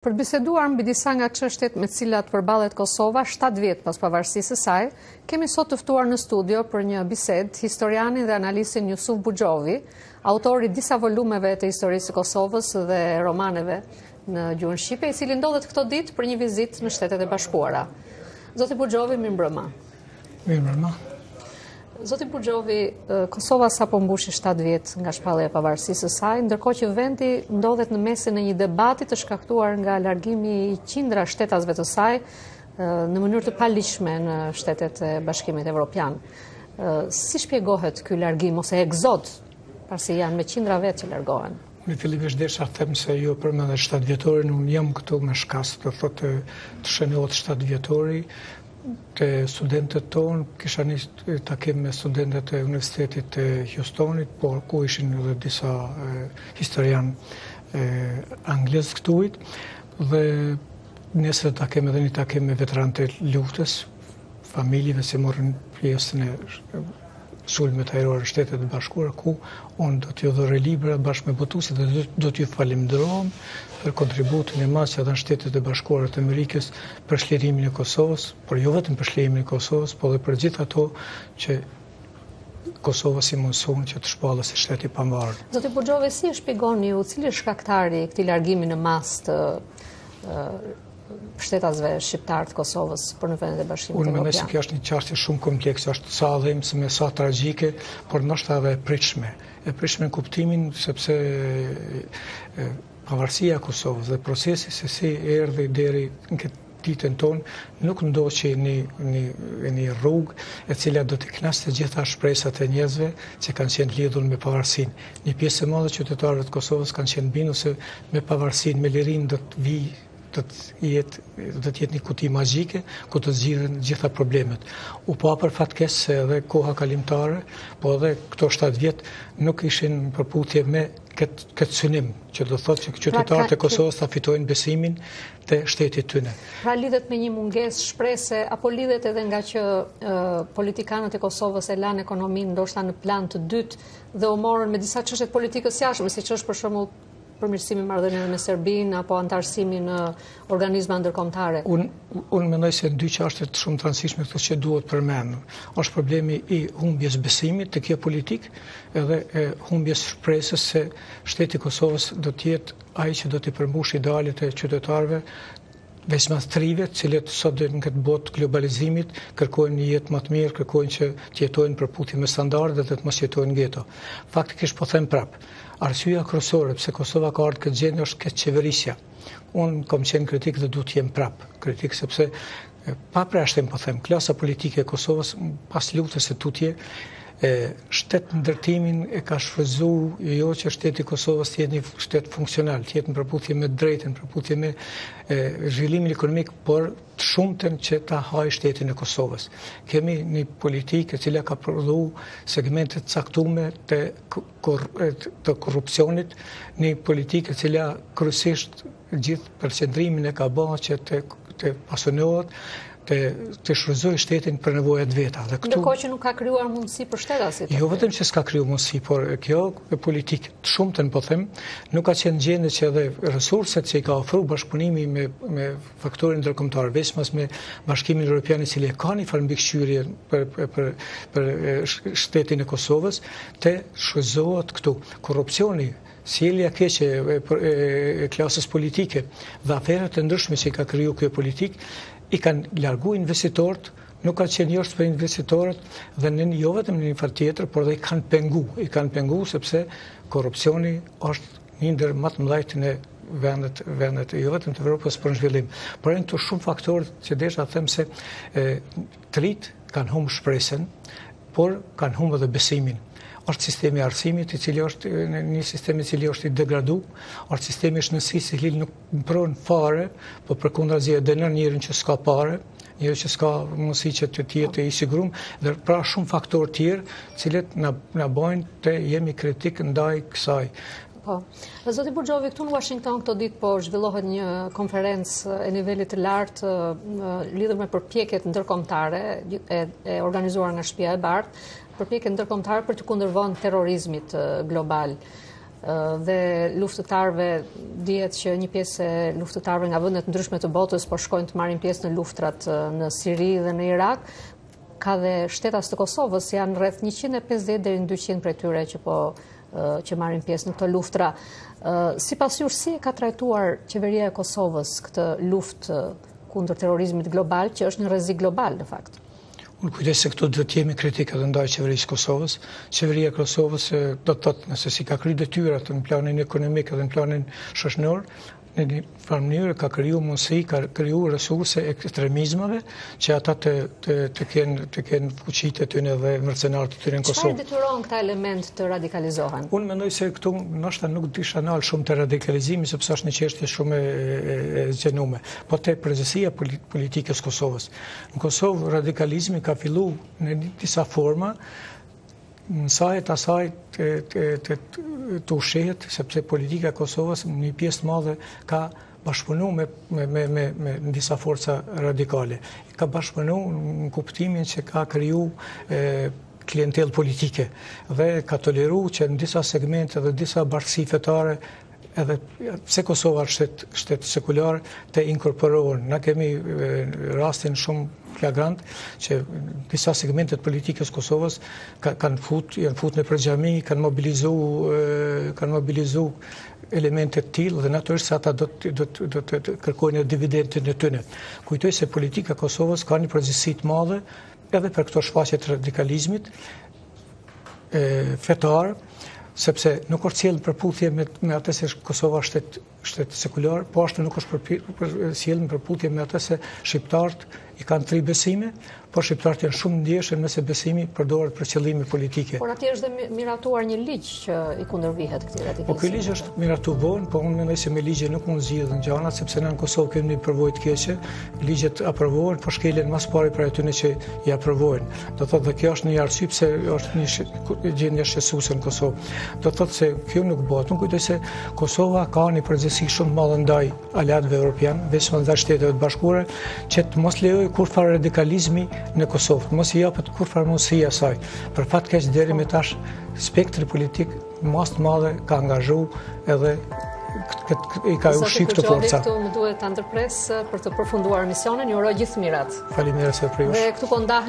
Për biseduar mbi disa nga çështjet me të cilat përballet Kosova 7 vjet pas pavarësisë së saj, kemi sot të ftuar në studio për një bisedë historianin dhe analistin Jusuf Buxhovi, autori disa volumeve të historisë së Kosovës dhe romaneve në gjuhën shqipe, i cili ndodhet këto ditë për një vizitë në Shtetet e Bashkuara. Zoti Buxhovi, mirëmbrëma. Mirëmbrëma. Zoti Buxhovi, Kosova sapo mbushi 7 vjet nga shpallja e pavarësisë së saj, ndërkohë që vendi ndodhet në mesin e një debati të shkaktuar nga largimi i qindra shtetasve të saj në mënyrë të paligjshme në Shtetet e Bashkimit Evropian. Si shpjegohet ky largim ose egzod, pasi janë me qindra vet që largohen? Në fillimisht desha të them se jo përmendet 7 vjetorin, unë jam këtu me shkas të thotë të shënohet 7 vjetori. Të studentët tonë, kisha një takim me studentët e Universitetit të Houstonit, por ku ishin edhe disa historian anglez këtuit, dhe nesër takim edhe një takim me veteranët e luftës, familjeve që morën pjesën e sulmet ajrore Shtetet e Bashkuara, ku unë do t'ju dhuroj libra bashkë me botuesit dhe do t'ju falenderoj për kontributin e madh që dhanë Shtetet e Bashkuara të Amerikës për shlirimin e Kosovës, por jo vetëm për shlirimin e Kosovës, por edhe për gjithë ato që Kosova si mundëson që të shpallë si shtet i pavarur. Zoti Buxhovi, si e shpjegoni ju cili është shkaktari i këtij largimi në masë të shtetasve shqiptar të Kosovës për në vendet e Bashkimit Evropian? Unë mendoj se kjo është një çështje shumë komplekse, është sa dhimbse, sa tragjike, por ndoshta edhe e pritshme. E pritshme në kuptimin sepse pavarësia e Kosovës dhe procesi se si erdhi deri në këtë ditën tonë nuk ndoqi një rrugë e cila do të kënaqte të gjitha shpresat e njerëzve që kanë qenë lidhur me pavarësinë. Një pjesë e madhe qytetarëve të Kosovës kanë qenë bindur se me pavarësinë, me lirinë do të vijë do të jetë një kuti magjike ku të zgjidhen gjitha problemet. U pa për fatkes se edhe koha kalimtare, po edhe këto 7 vjet nuk ishin në përputhje me këtë synim, që do thotë që qytetarët e Kosovës ta fitojnë besimin te shteti tyne. Pra lidhet me një mungesë shprese apo lidhet edhe nga që politikanët e Kosovës e lanë ekonominë ndoshta në plan të dytë dhe u morën me disa çështje politikës jashtme, siç është për shembull përmirësimi marrëdhënieve me Serbinë apo antarësimi në organizma ndërkombëtare? Unë mendoj se dy çështje shumë të rëndësishme këto që duhet përmendur. Është problemi i humbjes besimit tek kjo politik, edhe e humbjes shpresës se shteti i Kosovës do të jetë ai që do të përmbush idealet e qytetarëve, veçmas trive, cilët sot në këtë botë globalizimit kërkojnë një jetë më të mirë, kërkojnë që të jetojnë në përputhje me standardet dhe të mos jetojnë geto. Faktikisht po them prap, arsyeja kryesore pse Kosova ka ardhur këtë gjendje është këtë qeverisja. Unë kam qenë kritik dhe du të jem prap kritik sepse pa përjashtim po them, klasa politike e Kosovës pas luftës së tutje shtet ndërtimin e ka shfryzuar jo që shteti i Kosovës të jetë një shtet funksional, të jetë në përputhje me drejtën, në përputhje me zhvillimin ekonomik, por të shumtën që ta hajë shtetin e Kosovës. Kemi një politikë e cila ka prodhuar segmente të caktuara të korrupsionit, një politikë e cila kryesisht gjithë përqendrimin e ka bërë që të pasionohet të shfryzoj shtetin për nevojat veta. Ndërkohë që nuk ka krijuar mundësi për shtetasit. Jo vetëm që s'ka krijuar mundësi, por kjo politikë të shumtën po them, nuk ka qenë gjendje që edhe resurset që i ka ofruar bashkëpunimi me faktorin ndërkombëtar, veçmas me Bashkimin Evropian, i cili ka një farë mbikëqyrje për shtetin e Kosovës, të shfryzohet këtu. Korrupsioni, sjellja e keqe e klasës politike dhe aferat e ndryshme që i ka krijuar kjo politikë i kanë largu investitorët, nuk ka qenë jashtë për investitorët dhe jo vetëm në një farë tjetër, por dhe i kanë pengu sepse korrupsioni është një ndër më të mëdhtë në vendet jo vetëm të Evropës për në zhvillim. Por janë këto shumë faktorë që desha të them se trit kanë humbur shpresën, por kanë humbur edhe besimin. Është sistemi i arsimit, i cili është një sistem i cili është i degraduar, është sistemi i shëndetësisë i cili nuk pron fare, por përkundrazi e dënon njërin që s'ka parë, njëri që s'ka mundësi që të jetë i sigurum, dhe pra shumë faktorë tjerë, cilët na bëjnë të jemi kritik ndaj kësaj. Po. Zoti Buxhovi, këtu në Washington këto ditë po zhvillohet një konferencë e nivelit të lartë lidhur me përpjekjet ndërkombëtare e organizuar nga Shtëpia e Bardhë, përpjekjet ndërkombëtare për të kundërvënë terrorizmit global. dhe luftëtarëve, dihet që një pjesë e luftëtarëve nga vendet ndryshme të botës po shkojnë të marrin pjesë në luftrat në Siri dhe në Irak. Ka dhe shtetas të Kosovës, janë rreth 150 deri në 200 prej tyre që marrin pjesë në këto luftra. Sipas jush, si e ka trajtuar qeveria e Kosovës këtë luftë kundër terrorizmit global, që është një rrezik global në fakt? Unë kujdes se këtu do të jemi kritik edhe ndaj qeverisë Kosovës. Qeveria e Kosovës do të thotë nëse si ka kryer detyrat në planin ekonomik dhe në planin shoqëror, në një farë mënyrë ka kriju mundësi, ka kriju resurse ekstremizmave që ata të kenë fuqitë e tyre dhe mercenarët e tyre në Kosovë. Çfarë detyron këta element të radikalizohen? Unë mendoj se këtu ndoshta nuk disha nal shumë të radikalizimit, sepse është një çështje shumë e zgjenuar, po te prezësia politikës Kosovës. Në Kosovë radikalizmi ka filluar në disa forma, në sajt asaj të ushehet, sepse politika e Kosovës në një pjesë madhe ka bashkëpunu me disa forca radikale. Ka bashkëpunu në kuptimin që ka kriju klientel politike dhe ka toleru që në disa segmente dhe disa bashkësi fetare edhe pse Kosova është shtet sekular të inkorporohen. Na kemi rastin shumë flagrant që disa segmentet politikës Kosovës janë fut në përgjami, kanë mobilizu elemente të tillë dhe natyrisht se ata do të kërkojnë dividendin e tyre. Kujtoj se politika e Kosovës ka një përgjegjësi të madhe edhe për këto shfaqje të radikalizmit fetar, sepse nuk është sjellë përputhje me atë se Kosova është shtet sekular, po ashtu nuk është sjellë në përputhje me atë se shqiptarët i kanë 3 besime, por shqiptarët janë shumë ndjeshëm nëse besimi përdoret për qëllime politike. Por atje është dhe miratuar një ligj që i kundërvihet këtij radikalizmi. Po ky ligj është miratuar, po unë mendoj se me ligje nuk mund zgjidhen gjanat, sepse në Kosovë kemi një përvojë të keqe, ligjet aprovohen, po shkelen mas pari për atyre që i aprovojnë. Do thotë dhe kjo është një arsye pse është një gjendje shqetësuese në Kosovë. Do thotë se kjo nuk bëhet. Unë kujtoj se Kosova ka një përgjegjësi shumë të madhe ndaj aleatëve evropian, veçanërisht ndaj Shteteve të Bashkuara, që të mos lejojë kurfar radikalizmi në Kosovë, mos i japet kurfar mundësi asaj. Për fat keq deri me tash spektri politik mas të madhe ka angazhu edhe i ka ushqyer këtë forca. Këtu më duhet ta ndërpres për të përfunduar misionin. Ju uroj gjithë mirat. Faleminderit për ju. Dhe këtu po ndahem